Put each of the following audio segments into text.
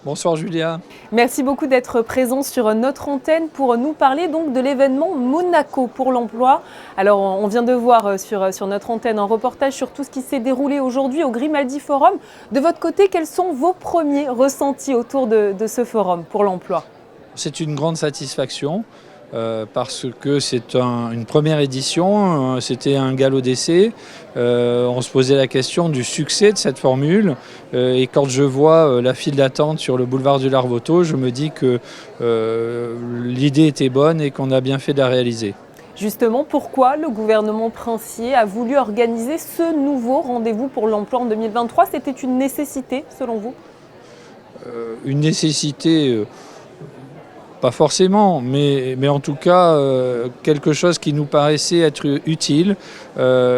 Bonsoir Julia. Merci beaucoup d'être présent sur notre antenne pour nous parler donc de l'événement Monaco pour l'emploi. Alors on vient de voir sur notre antenne un reportage sur tout ce qui s'est déroulé aujourd'hui au Grimaldi Forum. De votre côté, quels sont vos premiers ressentis autour de ce forum pour l'emploi? C'est une grande satisfaction parce que c'est une première édition, c'était un galop d'essai. On se posait la question du succès de cette formule et quand je vois la file d'attente sur le boulevard du Larvoto, je me dis que l'idée était bonne et qu'on a bien fait de la réaliser. Justement, pourquoi le gouvernement princier a voulu organiser ce nouveau rendez-vous pour l'emploi en 2023? C'était une nécessité selon vous? Une nécessité pas forcément, mais en tout cas quelque chose qui nous paraissait être utile.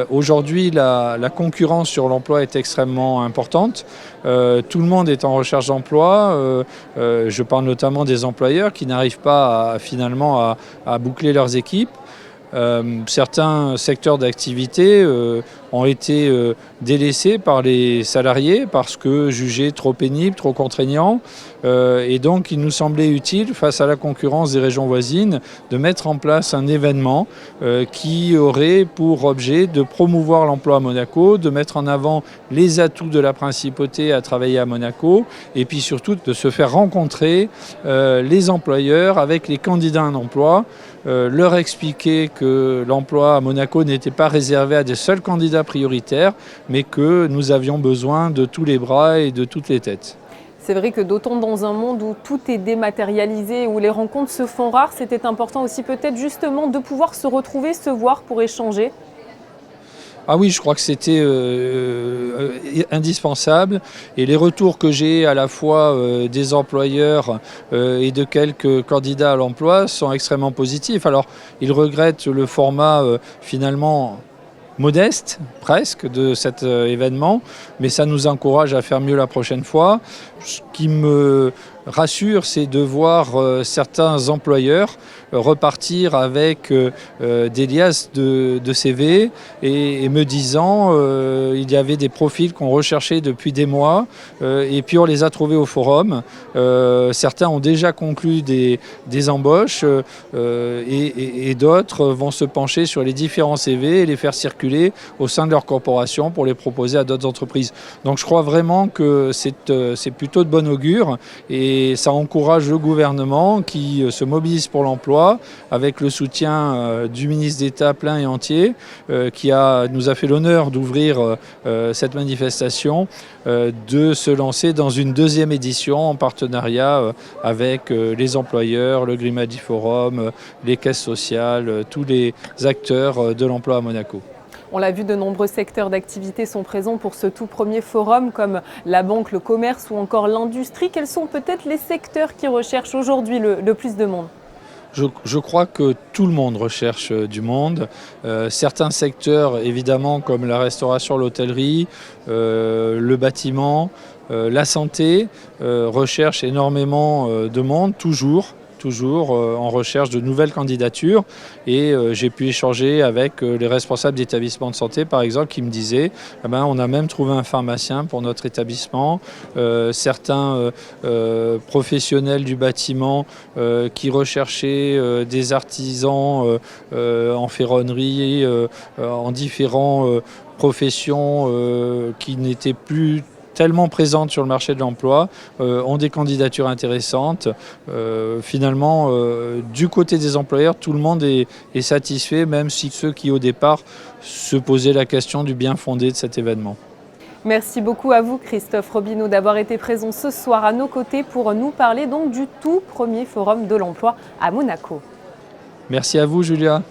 Aujourd'hui, la concurrence sur l'emploi est extrêmement importante. Tout le monde est en recherche d'emploi. Je parle notamment des employeurs qui n'arrivent pas finalement à boucler leurs équipes. Certains secteurs d'activité ont été délaissés par les salariés parce que jugés trop pénibles, trop contraignants. Et donc il nous semblait utile, face à la concurrence des régions voisines, de mettre en place un événement qui aurait pour objet de promouvoir l'emploi à Monaco, de mettre en avant les atouts de la principauté à travailler à Monaco et puis surtout de se faire rencontrer les employeurs avec les candidats à un emploi, leur expliquer que l'emploi à Monaco n'était pas réservé à des seuls candidats prioritaires, mais que nous avions besoin de tous les bras et de toutes les têtes. C'est vrai que d'autant dans un monde où tout est dématérialisé, où les rencontres se font rares, c'était important aussi peut-être justement de pouvoir se retrouver, se voir pour échanger. Ah oui, je crois que c'était indispensable et les retours que j'ai à la fois des employeurs et de quelques candidats à l'emploi sont extrêmement positifs. Alors, ils regrettent le format finalement modeste presque de cet événement, mais ça nous encourage à faire mieux la prochaine fois. Ce qui me rassure, c'est de voir certains employeurs repartir avec des liasses de CV et me disant il y avait des profils qu'on recherchait depuis des mois et puis on les a trouvés au forum. Certains ont déjà conclu des embauches et d'autres vont se pencher sur les différents CV et les faire circuler au sein de leur corporation pour les proposer à d'autres entreprises. Donc je crois vraiment que c'est plutôt de bon augure et ça encourage le gouvernement qui se mobilise pour l'emploi avec le soutien du ministre d'État plein et entier qui nous a fait l'honneur d'ouvrir cette manifestation, de se lancer dans une deuxième édition en partenariat avec les employeurs, le Grimaldi Forum, les caisses sociales, tous les acteurs de l'emploi à Monaco. On l'a vu, de nombreux secteurs d'activité sont présents pour ce tout premier forum, comme la banque, le commerce ou encore l'industrie. Quels sont peut-être les secteurs qui recherchent aujourd'hui le plus de monde ? Je crois que tout le monde recherche du monde. Certains secteurs, évidemment, comme la restauration, l'hôtellerie, le bâtiment, la santé, recherchent énormément de monde, toujours en recherche de nouvelles candidatures. Et j'ai pu échanger avec les responsables d'établissements de santé, par exemple, qui me disaient on a même trouvé un pharmacien pour notre établissement. Certains professionnels du bâtiment qui recherchaient des artisans en ferronnerie, en différentes professions qui n'étaient plus tellement présentes sur le marché de l'emploi, ont des candidatures intéressantes. Finalement, du côté des employeurs, tout le monde est satisfait, même si ceux qui au départ se posaient la question du bien fondé de cet événement. Merci beaucoup à vous, Christophe Robineau, d'avoir été présent ce soir à nos côtés pour nous parler donc du tout premier forum de l'emploi à Monaco. Merci à vous, Julia.